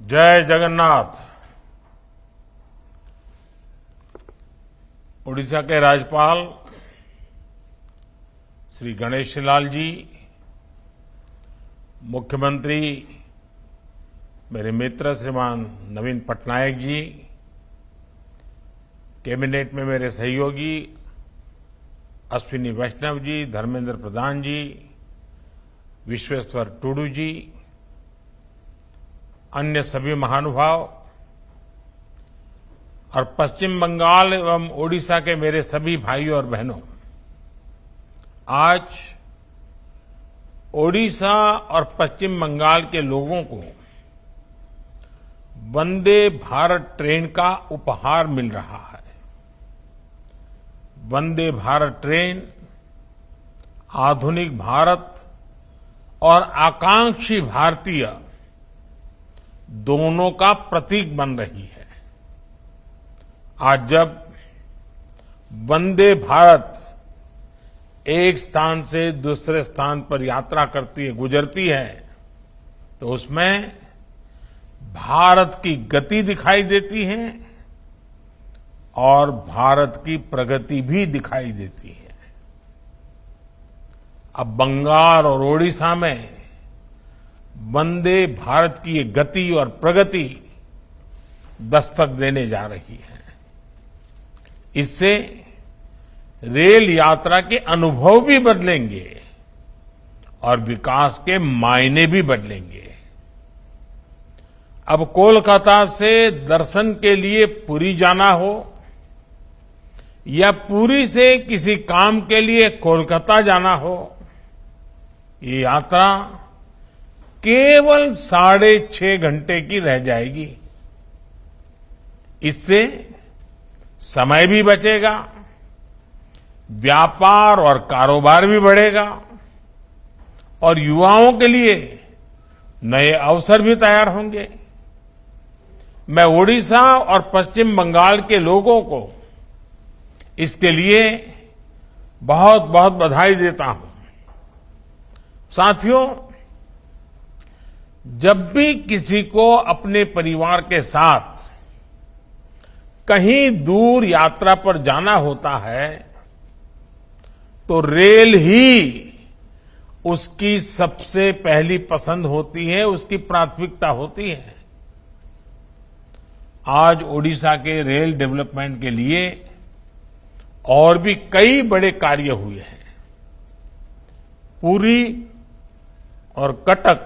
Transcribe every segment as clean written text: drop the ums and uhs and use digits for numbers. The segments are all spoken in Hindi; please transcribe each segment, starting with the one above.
जय जगन्नाथ। उड़ीसा के राज्यपाल श्री गणेश लाल जी, मुख्यमंत्री मेरे मित्र श्रीमान नवीन पटनायक जी, कैबिनेट में मेरे सहयोगी अश्विनी वैष्णव जी, धर्मेंद्र प्रधान जी, विश्वेश्वर टूडू जी, अन्य सभी महानुभाव और पश्चिम बंगाल एवं ओडिशा के मेरे सभी भाइयों और बहनों, आज ओडिशा और पश्चिम बंगाल के लोगों को वंदे भारत ट्रेन का उपहार मिल रहा है। वंदे भारत ट्रेन आधुनिक भारत और आकांक्षी भारतीय दोनों का प्रतीक बन रही है। आज जब वंदे भारत एक स्थान से दूसरे स्थान पर यात्रा करती है, गुजरती है, तो उसमें भारत की गति दिखाई देती है और भारत की प्रगति भी दिखाई देती है। अब बंगाल और ओडिशा में वंदे भारत की ये गति और प्रगति दस्तक देने जा रही है। इससे रेल यात्रा के अनुभव भी बदलेंगे और विकास के मायने भी बदलेंगे। अब कोलकाता से दर्शन के लिए पुरी जाना हो या पुरी से किसी काम के लिए कोलकाता जाना हो, ये यात्रा केवल 6.5 घंटे की रह जाएगी। इससे समय भी बचेगा, व्यापार और कारोबार भी बढ़ेगा और युवाओं के लिए नए अवसर भी तैयार होंगे। मैं ओडिशा और पश्चिम बंगाल के लोगों को इसके लिए बहुत बहुत बधाई देता हूं। साथियों, जब भी किसी को अपने परिवार के साथ कहीं दूर यात्रा पर जाना होता है तो रेल ही उसकी सबसे पहली पसंद होती है, उसकी प्राथमिकता होती है। आज ओडिशा के रेल डेवलपमेंट के लिए और भी कई बड़े कार्य हुए हैं। पुरी और कटक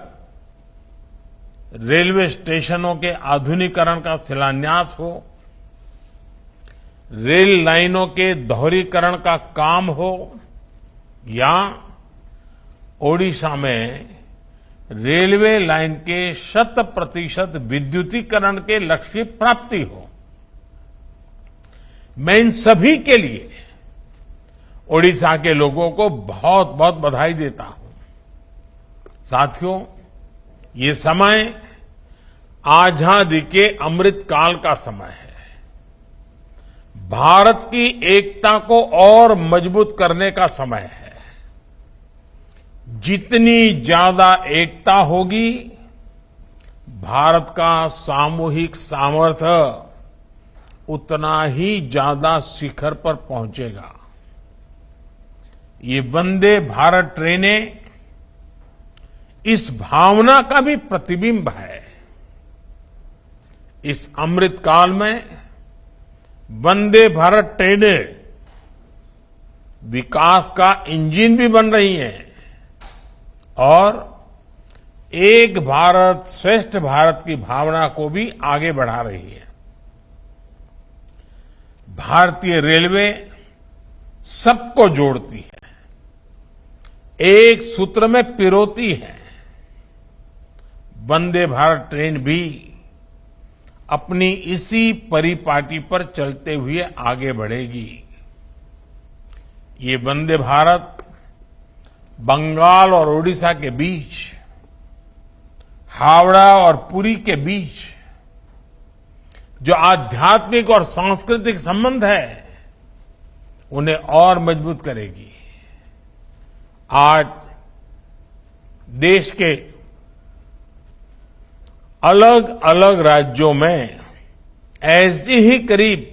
रेलवे स्टेशनों के आधुनिकीकरण का शिलान्यास हो, रेल लाइनों के दोहरीकरण का काम हो, या ओडिशा में रेलवे लाइन के 100% विद्युतीकरण के लक्ष्य की प्राप्ति हो, मैं इन सभी के लिए ओडिशा के लोगों को बहुत बहुत बधाई देता हूं। साथियों, ये समय आजादी के अमृत काल का समय है। भारत की एकता को और मजबूत करने का समय है। जितनी ज्यादा एकता होगी, भारत का सामूहिक सामर्थ्य उतना ही ज्यादा शिखर पर पहुंचेगा। ये वंदे भारत ट्रेनें इस भावना का भी प्रतिबिंब है। इस अमृत काल में वंदे भारत ट्रेनें विकास का इंजन भी बन रही हैं और एक भारत श्रेष्ठ भारत की भावना को भी आगे बढ़ा रही है। भारतीय रेलवे सबको जोड़ती है, एक सूत्र में पिरोती है। वंदे भारत ट्रेन भी अपनी इसी परिपाटी पर चलते हुए आगे बढ़ेगी। ये वंदे भारत बंगाल और ओडिशा के बीच, हावड़ा और पुरी के बीच जो आध्यात्मिक और सांस्कृतिक संबंध है, उन्हें और मजबूत करेगी। आज देश के अलग अलग राज्यों में ऐसी ही करीब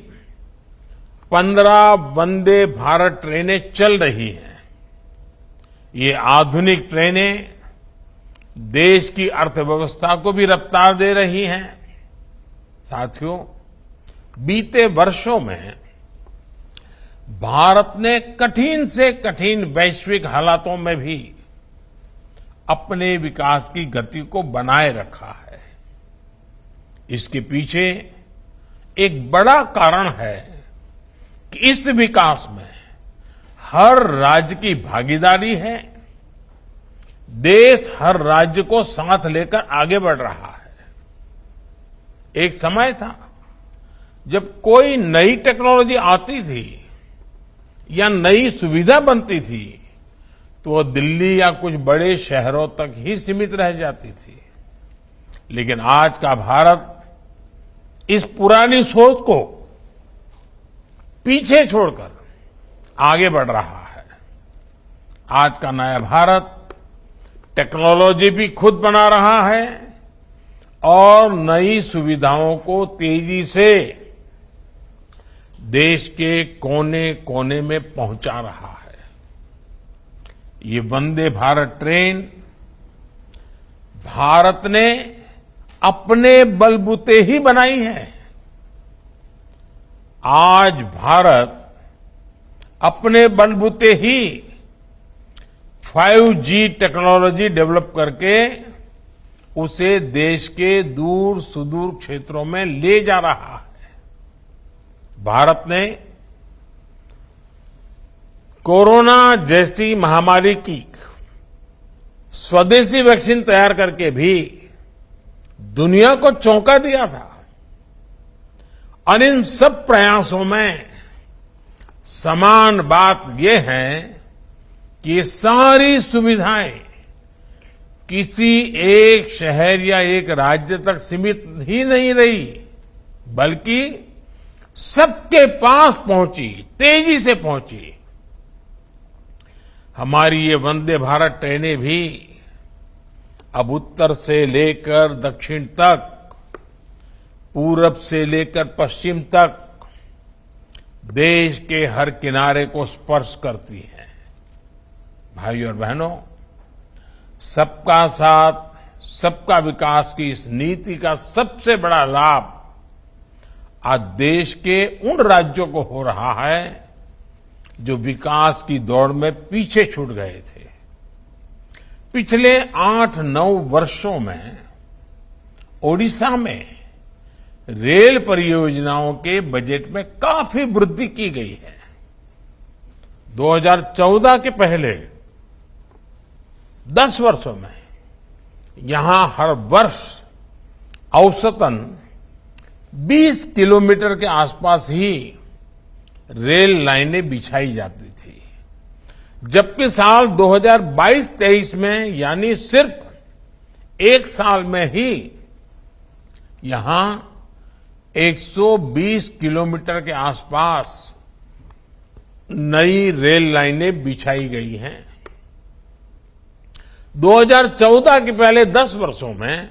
15 वंदे भारत ट्रेनें चल रही हैं। ये आधुनिक ट्रेनें देश की अर्थव्यवस्था को भी रफ्तार दे रही हैं। साथियों, बीते वर्षों में भारत ने कठिन से कठिन वैश्विक हालातों में भी अपने विकास की गति को बनाए रखा है। इसके पीछे एक बड़ा कारण है कि इस विकास में हर राज्य की भागीदारी है। देश हर राज्य को साथ लेकर आगे बढ़ रहा है। एक समय था जब कोई नई टेक्नोलॉजी आती थी या नई सुविधा बनती थी तो वो दिल्ली या कुछ बड़े शहरों तक ही सीमित रह जाती थी। लेकिन आज का भारत इस पुरानी सोच को पीछे छोड़कर आगे बढ़ रहा है। आज का नया भारत टेक्नोलॉजी भी खुद बना रहा है और नई सुविधाओं को तेजी से देश के कोने कोने में पहुंचा रहा है। ये वंदे भारत ट्रेन भारत ने अपने बलबूते ही बनाई है। आज भारत अपने बलबूते ही 5G टेक्नोलॉजी डेवलप करके उसे देश के दूर सुदूर क्षेत्रों में ले जा रहा है। भारत ने कोरोना जैसी महामारी की स्वदेशी वैक्सीन तैयार करके भी दुनिया को चौंका दिया था। और इन सब प्रयासों में समान बात यह है कि ये सारी सुविधाएं किसी एक शहर या एक राज्य तक सीमित ही नहीं रही, बल्कि सबके पास पहुंची, तेजी से पहुंची। हमारी ये वंदे भारत ट्रेनें भी अब उत्तर से लेकर दक्षिण तक, पूरब से लेकर पश्चिम तक देश के हर किनारे को स्पर्श करती हैं। भाइयों और बहनों, सबका साथ सबका विकास की इस नीति का सबसे बड़ा लाभ आज देश के उन राज्यों को हो रहा है जो विकास की दौड़ में पीछे छूट गए थे। पिछले 8-9 वर्षों में ओडिशा में रेल परियोजनाओं के बजट में काफी वृद्धि की गई है। 2014 के पहले 10 वर्षों में यहां हर वर्ष औसतन 20 किलोमीटर के आसपास ही रेल लाइनें बिछाई जाती थी, जबकि साल 2022-23 में यानी सिर्फ एक साल में ही यहां 120 किलोमीटर के आसपास नई रेल लाइनें बिछाई गई हैं। 2014 के पहले 10 वर्षों में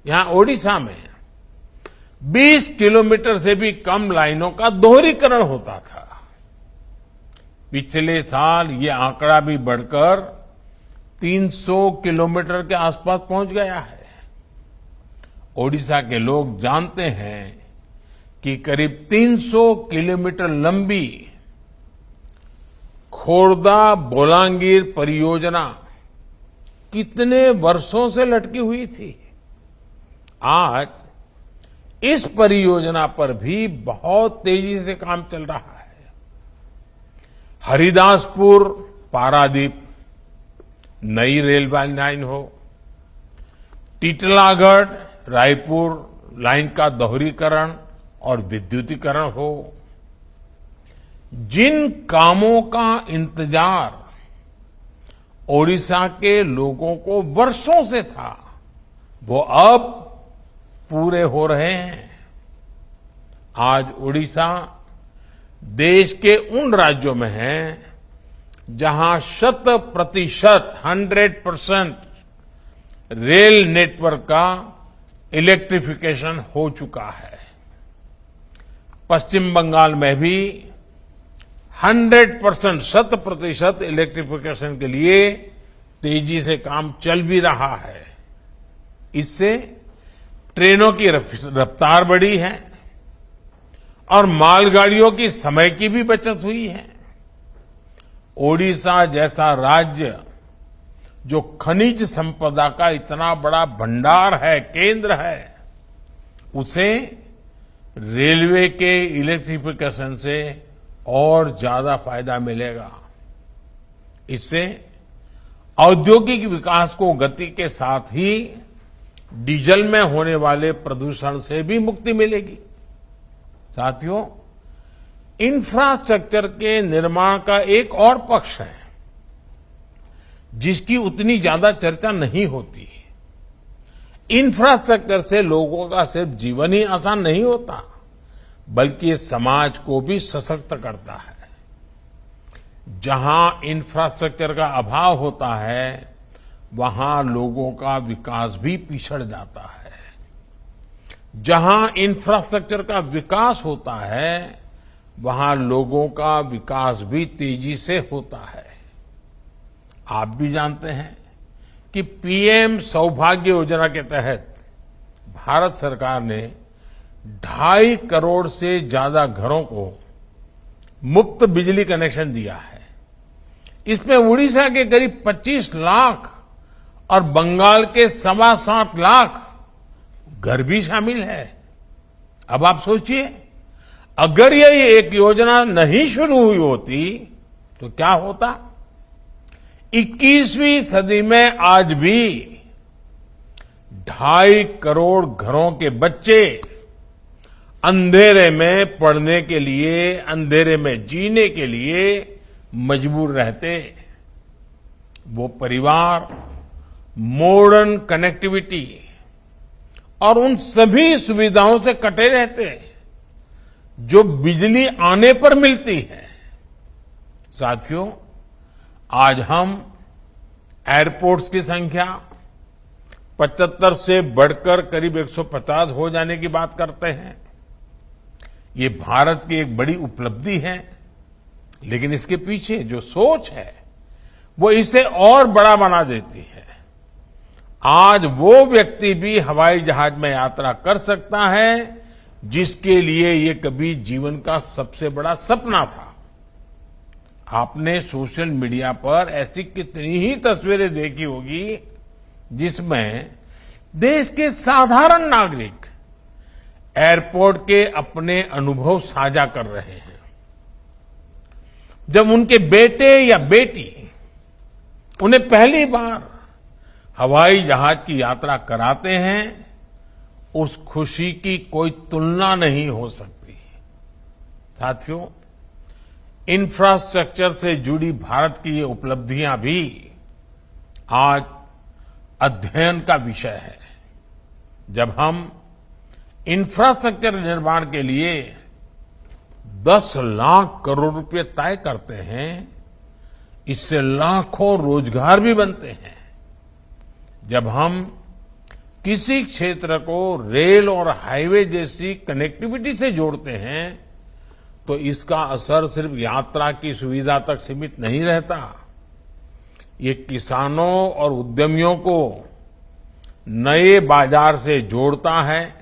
यहां ओडिशा में 20 किलोमीटर से भी कम लाइनों का दोहरीकरण होता था। पिछले साल ये आंकड़ा भी बढ़कर 300 किलोमीटर के आसपास पहुंच गया है। ओडिशा के लोग जानते हैं कि करीब 300 किलोमीटर लंबी खोर्दा बोलांगीर परियोजना कितने वर्षों से लटकी हुई थी। आज इस परियोजना पर भी बहुत तेजी से काम चल रहा है। हरिदासपुर पारादीप नई रेल लाइन हो, टिटलागढ़ रायपुर लाइन का दोहरीकरण और विद्युतीकरण हो, जिन कामों का इंतजार ओडिशा के लोगों को वर्षों से था, वो अब पूरे हो रहे हैं। आज ओडिशा देश के उन राज्यों में है जहां 100% रेल नेटवर्क का इलेक्ट्रिफिकेशन हो चुका है। पश्चिम बंगाल में भी 100% 100% इलेक्ट्रिफिकेशन के लिए तेजी से काम चल भी रहा है। इससे ट्रेनों की रफ्तार बढ़ी है और मालगाड़ियों की समय की भी बचत हुई है। ओडिशा जैसा राज्य जो खनिज संपदा का इतना बड़ा भंडार है, केंद्र है, उसे रेलवे के इलेक्ट्रिफिकेशन से और ज्यादा फायदा मिलेगा। इससे औद्योगिक विकास को गति के साथ ही डीजल में होने वाले प्रदूषण से भी मुक्ति मिलेगी। साथियों, इंफ्रास्ट्रक्चर के निर्माण का एक और पक्ष है जिसकी उतनी ज्यादा चर्चा नहीं होती। इंफ्रास्ट्रक्चर से लोगों का सिर्फ जीवन ही आसान नहीं होता, बल्कि ये समाज को भी सशक्त करता है। जहां इंफ्रास्ट्रक्चर का अभाव होता है, वहां लोगों का विकास भी पिछड़ जाता है। जहां इंफ्रास्ट्रक्चर का विकास होता है, वहां लोगों का विकास भी तेजी से होता है। आप भी जानते हैं कि पीएम सौभाग्य योजना के तहत भारत सरकार ने 2.5 करोड़ से ज्यादा घरों को मुफ्त बिजली कनेक्शन दिया है। इसमें उड़ीसा के करीब 25 लाख और बंगाल के 7.25 लाख घर भी शामिल है। अब आप सोचिए, अगर ये एक योजना नहीं शुरू हुई होती तो क्या होता। 21वीं सदी में आज भी 2.5 करोड़ घरों के बच्चे अंधेरे में पढ़ने के लिए, अंधेरे में जीने के लिए मजबूर रहते। वो परिवार मॉडर्न कनेक्टिविटी और उन सभी सुविधाओं से कटे रहते जो बिजली आने पर मिलती है। साथियों, आज हम एयरपोर्ट्स की संख्या 75 से बढ़कर करीब 150 हो जाने की बात करते हैं। ये भारत की एक बड़ी उपलब्धि है, लेकिन इसके पीछे जो सोच है वो इसे और बड़ा बना देती है। आज वो व्यक्ति भी हवाई जहाज में यात्रा कर सकता है जिसके लिए ये कभी जीवन का सबसे बड़ा सपना था। आपने सोशल मीडिया पर ऐसी कितनी ही तस्वीरें देखी होगी जिसमें देश के साधारण नागरिक एयरपोर्ट के अपने अनुभव साझा कर रहे हैं। जब उनके बेटे या बेटी उन्हें पहली बार हवाई जहाज की यात्रा कराते हैं, उस खुशी की कोई तुलना नहीं हो सकती। साथियों, इंफ्रास्ट्रक्चर से जुड़ी भारत की ये उपलब्धियां भी आज अध्ययन का विषय है। जब हम इंफ्रास्ट्रक्चर निर्माण के लिए 10 लाख करोड़ रुपए तय करते हैं, इससे लाखों रोजगार भी बनते हैं। जब हम किसी क्षेत्र को रेल और हाईवे जैसी कनेक्टिविटी से जोड़ते हैं, तो इसका असर सिर्फ यात्रा की सुविधा तक सीमित नहीं रहता। ये किसानों और उद्यमियों को नए बाजार से जोड़ता है,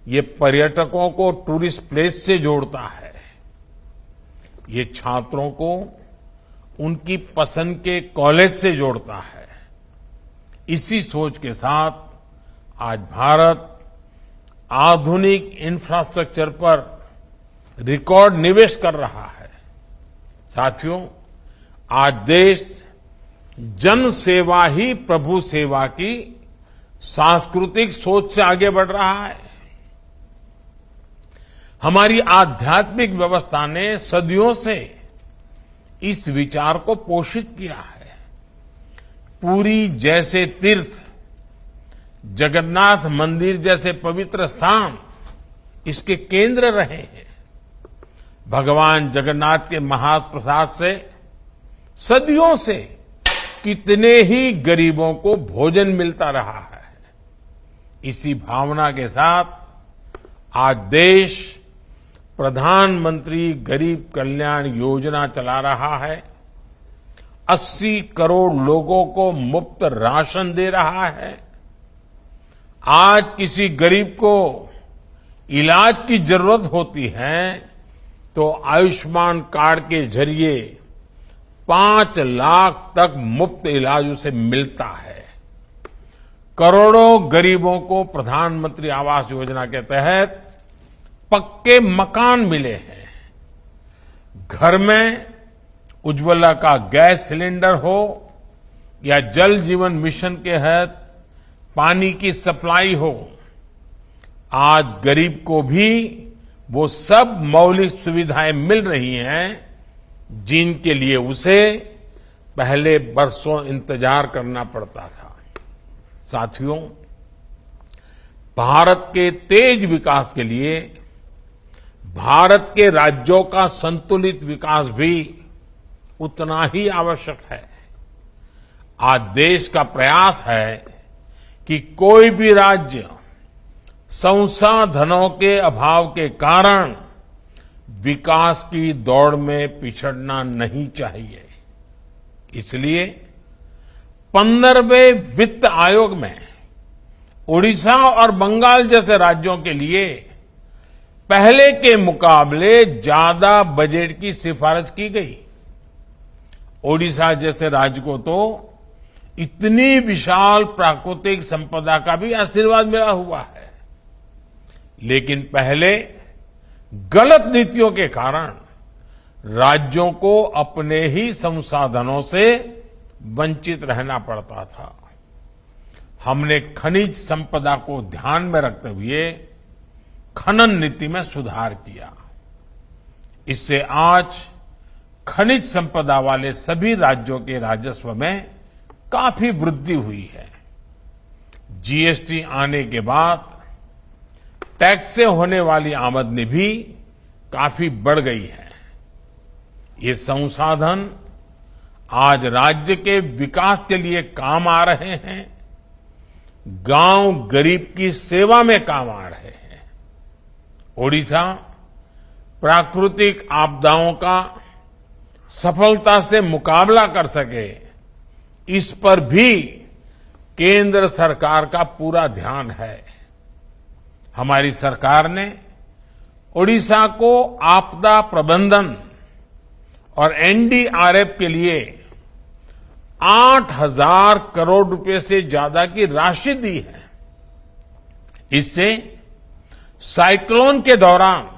ये पर्यटकों को टूरिस्ट प्लेस से जोड़ता है, ये छात्रों को उनकी पसंद के कॉलेज से जोड़ता है। इसी सोच के साथ आज भारत आधुनिक इंफ्रास्ट्रक्चर पर रिकॉर्ड निवेश कर रहा है। साथियों, आज देश जन सेवा ही प्रभु सेवा की सांस्कृतिक सोच से आगे बढ़ रहा है। हमारी आध्यात्मिक व्यवस्था ने सदियों से इस विचार को पोषित किया है। पुरी जैसे तीर्थ, जगन्नाथ मंदिर जैसे पवित्र स्थान इसके केंद्र रहे हैं। भगवान जगन्नाथ के महाप्रसाद से सदियों से कितने ही गरीबों को भोजन मिलता रहा है। इसी भावना के साथ आज देश प्रधानमंत्री गरीब कल्याण योजना चला रहा है। 80 करोड़ लोगों को मुफ्त राशन दे रहा है। आज किसी गरीब को इलाज की जरूरत होती है तो आयुष्मान कार्ड के जरिए 5 लाख तक मुफ्त इलाज उसे मिलता है। करोड़ों गरीबों को प्रधानमंत्री आवास योजना के तहत पक्के मकान मिले हैं। घर में उज्ज्वला का गैस सिलेंडर हो या जल जीवन मिशन के तहत पानी की सप्लाई हो, आज गरीब को भी वो सब मौलिक सुविधाएं मिल रही हैं जिनके लिए उसे पहले बरसों इंतजार करना पड़ता था। साथियों, भारत के तेज विकास के लिए भारत के राज्यों का संतुलित विकास भी उतना ही आवश्यक है। आज देश का प्रयास है कि कोई भी राज्य संसाधनों के अभाव के कारण विकास की दौड़ में पिछड़ना नहीं चाहिए। इसलिए 15वें वित्त आयोग में ओडिशा और बंगाल जैसे राज्यों के लिए पहले के मुकाबले ज्यादा बजट की सिफारिश की गई। ओडिशा जैसे राज्य को तो इतनी विशाल प्राकृतिक संपदा का भी आशीर्वाद मिला हुआ है, लेकिन पहले गलत नीतियों के कारण राज्यों को अपने ही संसाधनों से वंचित रहना पड़ता था। हमने खनिज संपदा को ध्यान में रखते हुए खनन नीति में सुधार किया। इससे आज खनिज संपदा वाले सभी राज्यों के राजस्व में काफी वृद्धि हुई है। जीएसटी आने के बाद टैक्स से होने वाली आमदनी भी काफी बढ़ गई है। ये संसाधन आज राज्य के विकास के लिए काम आ रहे हैं, गांव गरीब की सेवा में काम आ रहे हैं। ओडिशा प्राकृतिक आपदाओं का सफलता से मुकाबला कर सके, इस पर भी केंद्र सरकार का पूरा ध्यान है। हमारी सरकार ने ओडिशा को आपदा प्रबंधन और एनडीआरएफ के लिए 8,000 करोड़ रुपए से ज्यादा की राशि दी है। इससे साइक्लोन के दौरान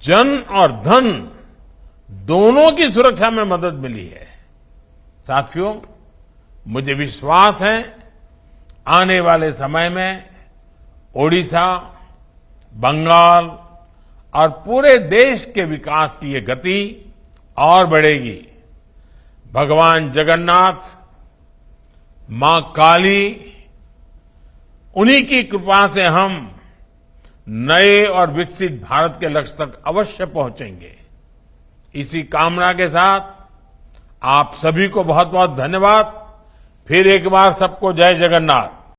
जन और धन दोनों की सुरक्षा में मदद मिली है। साथियों, मुझे विश्वास है आने वाले समय में ओडिशा, बंगाल और पूरे देश के विकास की ये गति और बढ़ेगी। भगवान जगन्नाथ, मां काली, उन्हीं की कृपा से हम नए और विकसित भारत के लक्ष्य तक अवश्य पहुंचेंगे। इसी कामना के साथ आप सभी को बहुत बहुत धन्यवाद। फिर एक बार सबको जय जगन्नाथ।